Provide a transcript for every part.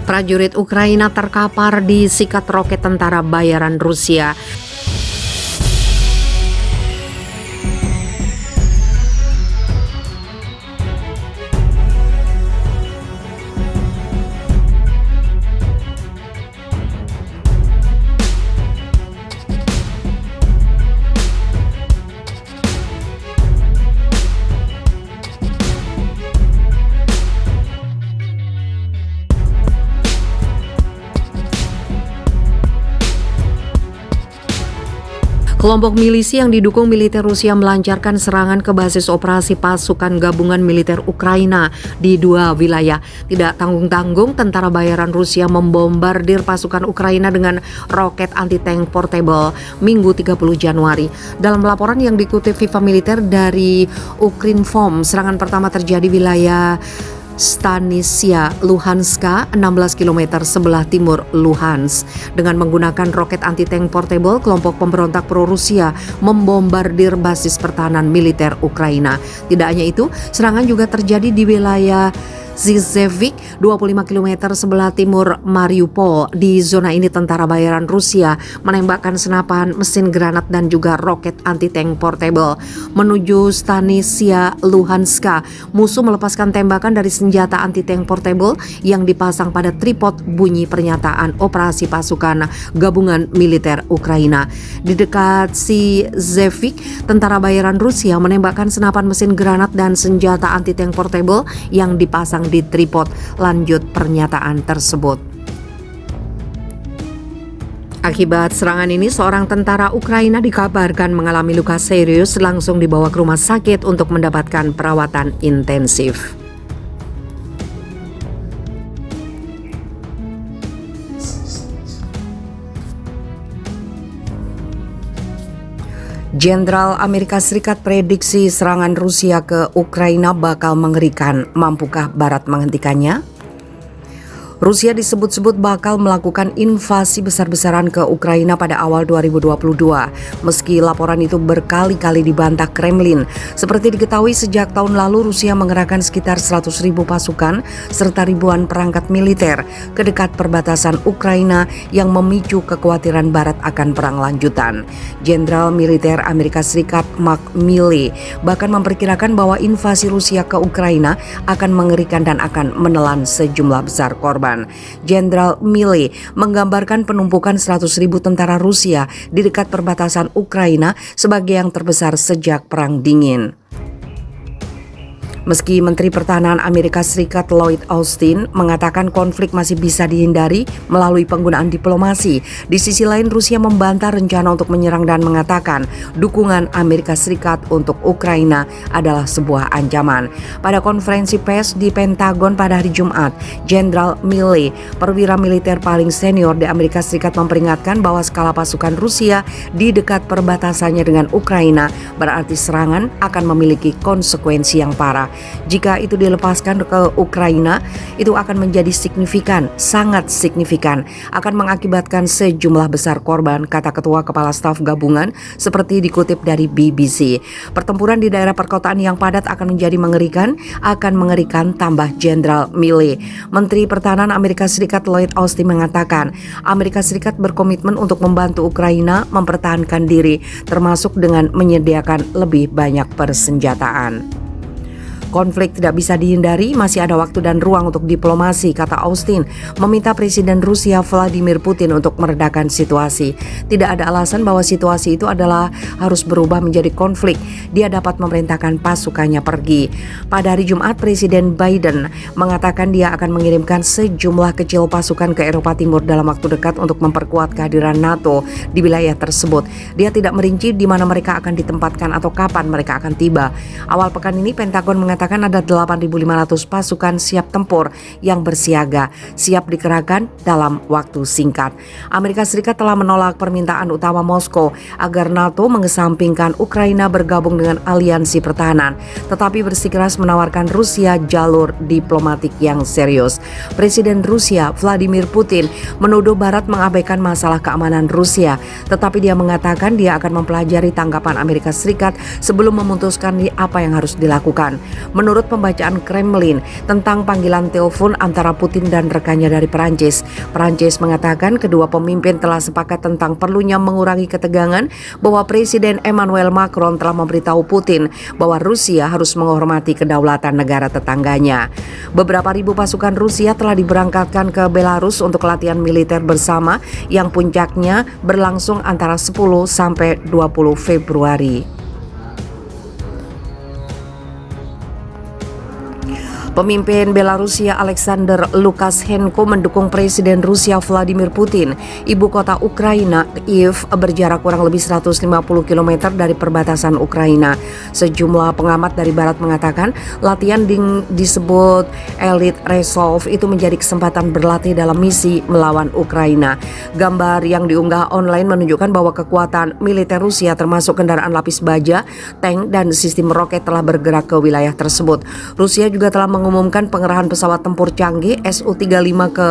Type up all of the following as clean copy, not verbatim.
Prajurit Ukraina terkapar di sikat roket tentara bayaran Rusia. Kelompok milisi yang didukung militer Rusia melancarkan serangan ke basis operasi pasukan gabungan militer Ukraina di dua wilayah. Tidak tanggung-tanggung, tentara bayaran Rusia membombardir pasukan Ukraina dengan roket anti-tank portable Minggu 30 Januari. Dalam laporan yang dikutip Viva Militer dari Ukrinform, serangan pertama terjadi wilayah Stanisia Luhanska, 16 km sebelah timur Luhansk. Dengan menggunakan roket anti-tank portable, kelompok pemberontak pro-Rusia membombardir basis pertahanan militer Ukraina. Tidak hanya itu, serangan juga terjadi di wilayah Zizevik, 25 km sebelah timur Mariupol. Di zona ini tentara bayaran Rusia menembakkan senapan, mesin granat dan juga roket anti-tank portable menuju Stanisia Luhanska. Musuh melepaskan tembakan dari senjata anti-tank portable yang dipasang pada tripod bunyi pernyataan operasi pasukan gabungan militer Ukraina. Di dekat Zizevik, tentara bayaran Rusia menembakkan senapan mesin granat dan senjata anti-tank portable yang dipasang di tripod. Lanjut pernyataan tersebut. Akibat serangan ini, seorang tentara Ukraina dikabarkan mengalami luka serius, langsung dibawa ke rumah sakit untuk mendapatkan perawatan intensif. Jenderal Amerika Serikat prediksi serangan Rusia ke Ukraina bakal mengerikan. Mampukah Barat menghentikannya? Rusia disebut-sebut bakal melakukan invasi besar-besaran ke Ukraina pada awal 2022. Meski laporan itu berkali-kali dibantah Kremlin. Seperti diketahui, sejak tahun lalu Rusia mengerahkan sekitar 100.000 pasukan serta ribuan perangkat militer ke dekat perbatasan Ukraina yang memicu kekhawatiran Barat akan perang lanjutan. Jenderal militer Amerika Serikat Mark Milley bahkan memperkirakan bahwa invasi Rusia ke Ukraina akan mengerikan dan akan menelan sejumlah besar korban. Jenderal Milley menggambarkan penumpukan 100.000 tentara Rusia di dekat perbatasan Ukraina sebagai yang terbesar sejak Perang Dingin. Meski Menteri Pertahanan Amerika Serikat Lloyd Austin mengatakan konflik masih bisa dihindari melalui penggunaan diplomasi, di sisi lain Rusia membantah rencana untuk menyerang dan mengatakan dukungan Amerika Serikat untuk Ukraina adalah sebuah ancaman. Pada konferensi pers di Pentagon pada hari Jumat, Jenderal Milley, perwira militer paling senior di Amerika Serikat, memperingatkan bahwa skala pasukan Rusia di dekat perbatasannya dengan Ukraina berarti serangan akan memiliki konsekuensi yang parah. Jika itu dilepaskan ke Ukraina, itu akan menjadi signifikan, sangat signifikan, akan mengakibatkan sejumlah besar korban, kata Ketua Kepala Staf Gabungan seperti dikutip dari BBC. Pertempuran di daerah perkotaan yang padat akan menjadi mengerikan, tambah Jenderal Milley. Menteri Pertahanan Amerika Serikat Lloyd Austin mengatakan, Amerika Serikat berkomitmen untuk membantu Ukraina mempertahankan diri, termasuk dengan menyediakan lebih banyak persenjataan. Konflik tidak bisa dihindari, masih ada waktu dan ruang untuk diplomasi, kata Austin, meminta Presiden Rusia Vladimir Putin untuk meredakan situasi. Tidak ada alasan bahwa situasi itu adalah harus berubah menjadi konflik. Dia dapat memerintahkan pasukannya pergi. Pada hari Jumat, Presiden Biden mengatakan dia akan mengirimkan sejumlah kecil pasukan ke Eropa Timur dalam waktu dekat untuk memperkuat kehadiran NATO di wilayah tersebut. Dia tidak merinci di mana mereka akan ditempatkan atau kapan mereka akan tiba. Awal pekan ini, Pentagon mengatakan ada 8.500 pasukan siap tempur yang bersiaga, siap dikerahkan dalam waktu singkat. Amerika Serikat telah menolak permintaan utama Moskow agar NATO mengesampingkan Ukraina bergabung dengan aliansi pertahanan, tetapi bersikeras menawarkan Rusia jalur diplomatik yang serius. Presiden Rusia Vladimir Putin menuduh Barat mengabaikan masalah keamanan Rusia, tetapi dia mengatakan dia akan mempelajari tanggapan Amerika Serikat sebelum memutuskan apa yang harus dilakukan. menurut pembacaan Kremlin tentang panggilan telepon antara Putin dan rekannya dari Perancis. Perancis mengatakan kedua pemimpin telah sepakat tentang perlunya mengurangi ketegangan bahwa Presiden Emmanuel Macron telah memberitahu Putin bahwa Rusia harus menghormati kedaulatan negara tetangganya. Beberapa ribu pasukan Rusia telah diberangkatkan ke Belarus untuk latihan militer bersama yang puncaknya berlangsung antara 10 sampai 20 Februari. Pemimpin Belarusia Alexander Lukashenko mendukung Presiden Rusia Vladimir Putin. Ibu kota Ukraina, Kiev, berjarak kurang lebih 150 km dari perbatasan Ukraina. Sejumlah pengamat dari barat mengatakan latihan disebut Elite Resolve itu menjadi kesempatan berlatih dalam misi melawan Ukraina. Gambar yang diunggah online menunjukkan bahwa kekuatan militer Rusia termasuk kendaraan lapis baja, tank, dan sistem roket telah bergerak ke wilayah tersebut. Rusia juga telah mengumumkan pengerahan pesawat tempur canggih Su-35 ke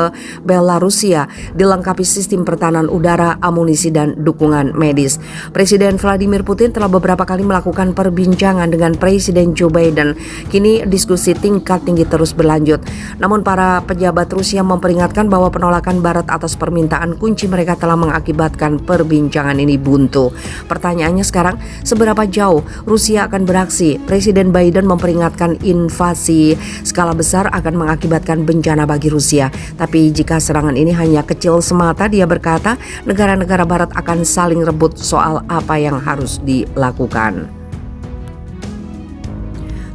Belarusia, dilengkapi sistem pertahanan udara, amunisi, dan dukungan medis. Presiden Vladimir Putin telah beberapa kali melakukan perbincangan dengan Presiden Joe Biden. Kini diskusi tingkat tinggi terus berlanjut. Namun para pejabat Rusia memperingatkan bahwa penolakan Barat atas permintaan kunci mereka telah mengakibatkan perbincangan ini buntu. Pertanyaannya sekarang, seberapa jauh Rusia akan beraksi? Presiden Biden memperingatkan invasi skala besar akan mengakibatkan bencana bagi Rusia. Tapi jika serangan ini hanya kecil semata, dia berkata, negara-negara Barat akan saling rebut soal apa yang harus dilakukan.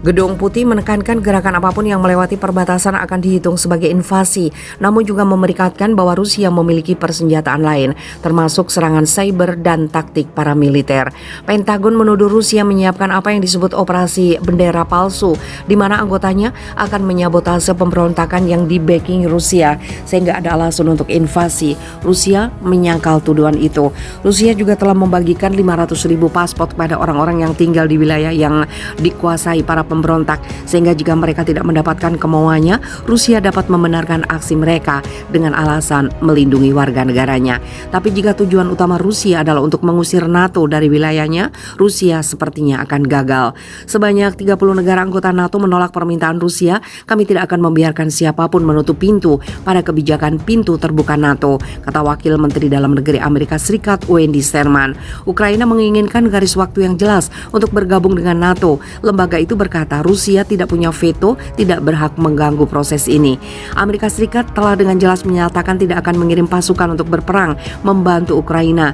Gedung Putih menekankan gerakan apapun yang melewati perbatasan akan dihitung sebagai invasi, namun juga memperlihatkan bahwa Rusia memiliki persenjataan lain, termasuk serangan cyber dan taktik paramiliter. Pentagon menuduh Rusia menyiapkan apa yang disebut operasi bendera palsu, di mana anggotanya akan menyabotase pemberontakan yang di-backing Rusia, sehingga ada alasan untuk invasi. Rusia menyangkal tuduhan itu. Rusia juga telah membagikan 500.000 paspor kepada orang-orang yang tinggal di wilayah yang dikuasai para pemberontak, sehingga jika mereka tidak mendapatkan kemauannya, Rusia dapat membenarkan aksi mereka dengan alasan melindungi warga negaranya. Tapi jika tujuan utama Rusia adalah untuk mengusir NATO dari wilayahnya, Rusia sepertinya akan gagal. Sebanyak 30 negara anggota NATO menolak permintaan Rusia. Kami tidak akan membiarkan siapapun menutup pintu pada kebijakan pintu terbuka NATO, kata Wakil Menteri Dalam Negeri Amerika Serikat Wendy Sherman. Ukraina menginginkan garis waktu yang jelas untuk bergabung dengan NATO. Lembaga itu berkata Rusia tidak punya veto, tidak berhak mengganggu proses ini. Amerika Serikat telah dengan jelas menyatakan tidak akan mengirim pasukan untuk berperang membantu Ukraina.